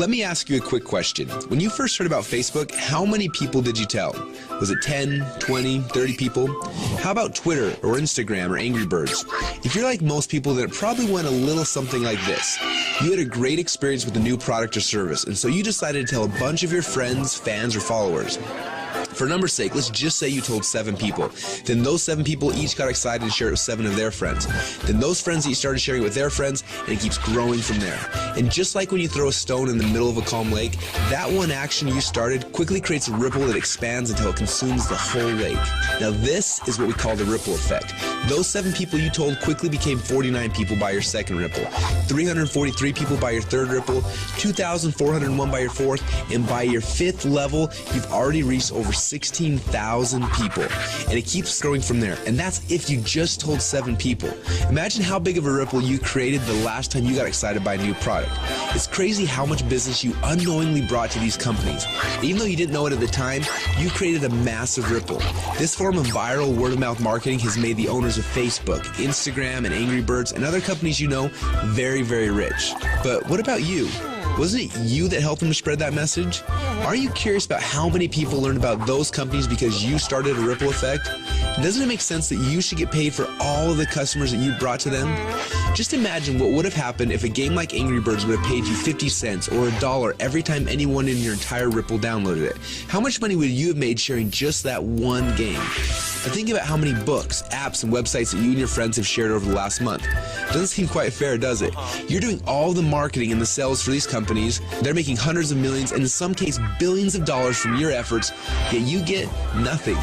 Let me ask you a quick question. When you first heard about Facebook, how many people did you tell? Was it 10, 20, 30 people? How about Twitter or Instagram or Angry Birds? If you're like most people, then it probably went a little something like this. You had a great experience with a new product or service, and so you decided to tell a bunch of your friends, fans, or followers. For number's sake, let's just say you told 7 people. Then those 7 people each got excited and shared it with 7 of their friends. Then those friends each started sharing it with their friends, and it keeps growing from there. And just like when you throw a stone in the middle of a calm lake, that one action you started quickly creates a ripple that expands until it consumes the whole lake. Now this is what we call the ripple effect. Those 7 people you told quickly became 49 people by your second ripple, 343 people by your third ripple, 2,401 by your fourth, and by your 5th level, you've already reached over 16,000 people, and it keeps growing from there. And that's if you just told 7 people. Imagine how big of a ripple you created the last time you got excited by a new product. It's crazy how much business you unknowingly brought to these companies. Even though you didn't know it at the time, you created a massive ripple. This form of viral word-of-mouth marketing has made the owners of Facebook, Instagram, and Angry Birds, and other companies you know very, very rich. But what about you? Wasn't it you that helped them to spread that message? Aren't you curious about how many people learned about those companies because you started a ripple effect? Doesn't it make sense that you should get paid for all of the customers that you brought to them? Just imagine what would have happened if a game like Angry Birds would have paid you 50 cents or $1 every time anyone in your entire Ripple downloaded it. How much money would you have made sharing just that one game? And think about how many books, apps, and websites that you and your friends have shared over the last month. Doesn't seem quite fair, does it? You're doing all the marketing and the sales for these companies. They're making hundreds of millions and in some cases billions of dollars from your efforts, yet you get nothing.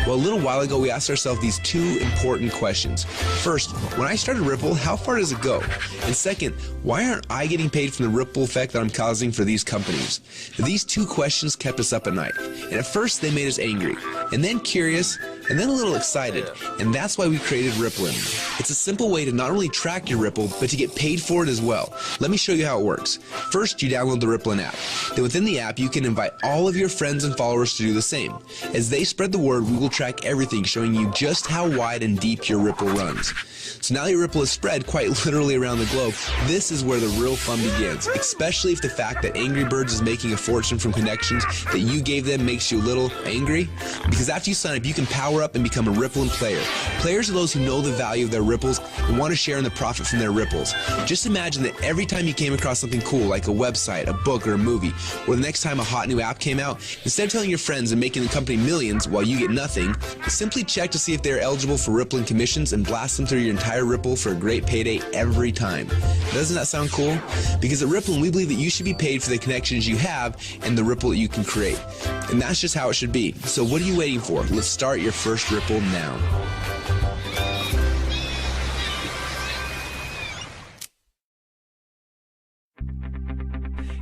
Well, a little while ago, we asked ourselves these 2 important questions. First, when I started Ripple, how far does it go? And second, why aren't I getting paid from the ripple effect that I'm causing for these companies? These 2 questions kept us up at night. And at first, they made us angry, and then curious, and then a little excited. And that's why we created Ripplin. It's a simple way to not only track your Ripple, but to get paid for it as well. Let me show you how it works. First, you download the Ripplin app. Then within the app, you can invite all of your friends and followers to do the same. As they spread the word, we will track everything, showing you just how wide and deep your Ripple runs. So now that your Ripple is spread quite literally around the globe, this is where the real fun begins, especially if the fact that Angry Birds is making a fortune from connections that you gave them makes you a little angry. Because after you sign up, you can power up and become a Ripplin player. Players are those who know the value of their Ripples and want to share in the profit from their Ripples. Just imagine that every time you came across something cool, like a website, a book, or a movie, or the next time a hot new app came out, instead of telling your friends and making the company millions while you get nothing, simply check to see if they're eligible for Ripplin commissions and blast them through your entire Ripple for a great payday every time. Doesn't that sound cool? Because at Ripplin, we believe that you should be paid for the connections you have and the Ripple that you can create. And that's just how it should be. So what are you waiting for? Let's start your first Ripple now.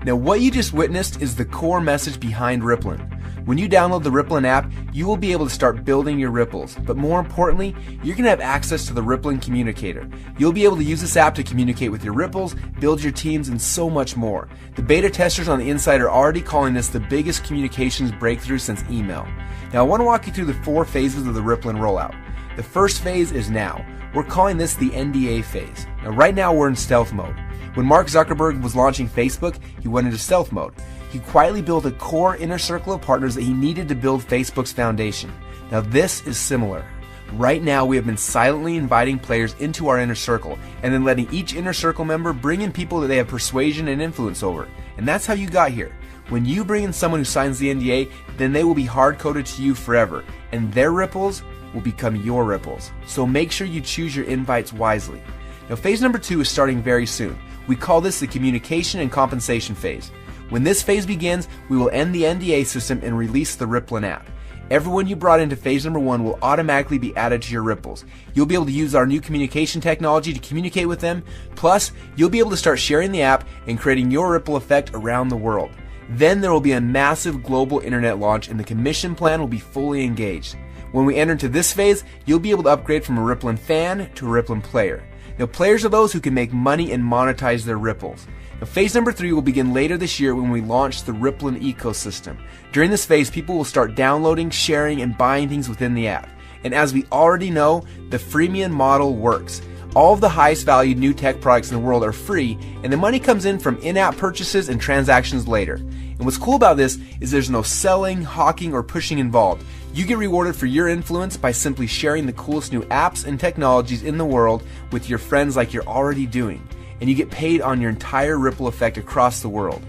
Now what you just witnessed is the core message behind Ripplin. When you download the Ripplin app, you will be able to start building your ripples. But more importantly, you're going to have access to the Ripplin Communicator. You'll be able to use this app to communicate with your ripples, build your teams, and so much more. The beta testers on the inside are already calling this the biggest communications breakthrough since email. Now I want to walk you through the 4 phases of the Ripplin rollout. The first phase is now. We're calling this the NDA phase. Now right now we're in stealth mode. When Mark Zuckerberg was launching Facebook, he went into stealth mode. He quietly built a core inner circle of partners that he needed to build Facebook's foundation. Now this is similar. Right now we have been silently inviting players into our inner circle and then letting each inner circle member bring in people that they have persuasion and influence over. And that's how you got here. When you bring in someone who signs the NDA, then they will be hard-coded to you forever, and their ripples will become your ripples. So make sure you choose your invites wisely. Now phase number 2 is starting very soon. We call this the communication and compensation phase. When this phase begins, we will end the NDA system and release the Ripplin app. Everyone you brought into phase number 1 will automatically be added to your ripples. You'll be able to use our new communication technology to communicate with them. Plus, you'll be able to start sharing the app and creating your ripple effect around the world. Then there will be a massive global internet launch and the commission plan will be fully engaged. When we enter into this phase, you'll be able to upgrade from a Ripplin fan to a Ripplin player. Now, players are those who can make money and monetize their ripples. Now, phase number 3 will begin later this year when we launch the Ripplin ecosystem. During this phase, people will start downloading, sharing, and buying things within the app. And as we already know, the freemium model works. All of the highest valued new tech products in the world are free, and the money comes in from in-app purchases and transactions later. And what's cool about this is there's no selling, hawking, or pushing involved. You get rewarded for your influence by simply sharing the coolest new apps and technologies in the world with your friends like you're already doing. And you get paid on your entire ripple effect across the world.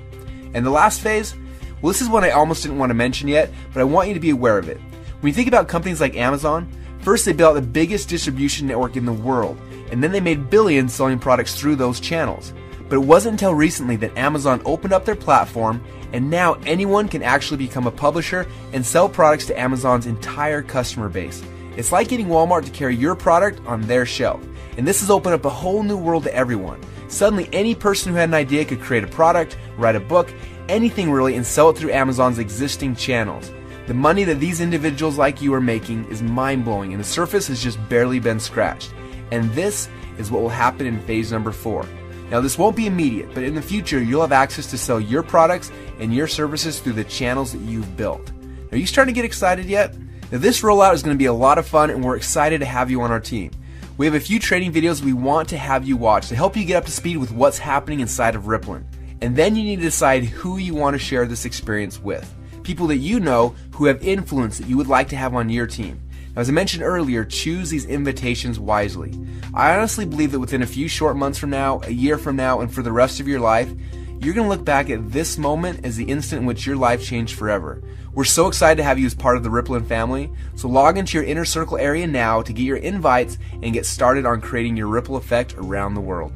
And the last phase? Well, this is one I almost didn't want to mention yet, but I want you to be aware of it. When you think about companies like Amazon, first they built out the biggest distribution network in the world, and then they made billions selling products through those channels. But it wasn't until recently that Amazon opened up their platform, and now anyone can actually become a publisher and sell products to Amazon's entire customer base. It's like getting Walmart to carry your product on their shelf. And this has opened up a whole new world to everyone. Suddenly, any person who had an idea could create a product, write a book, anything really, and sell it through Amazon's existing channels. The money that these individuals like you are making is mind-blowing, and the surface has just barely been scratched. And this is what will happen in phase number 4. Now, this won't be immediate, but in the future, you'll have access to sell your products and your services through the channels that you've built. Are you starting to get excited yet? Now, this rollout is going to be a lot of fun, and we're excited to have you on our team. We have a few training videos we want to have you watch to help you get up to speed with what's happening inside of Ripplen. And then you need to decide who you want to share this experience with. People that you know who have influence that you would like to have on your team. Now, as I mentioned earlier, choose these invitations wisely. I honestly believe that within a few short months from now, a year from now, and for the rest of your life, you're going to look back at this moment as the instant in which your life changed forever. We're so excited to have you as part of the Ripplen family, so log into your Inner Circle area now to get your invites and get started on creating your ripple effect around the world.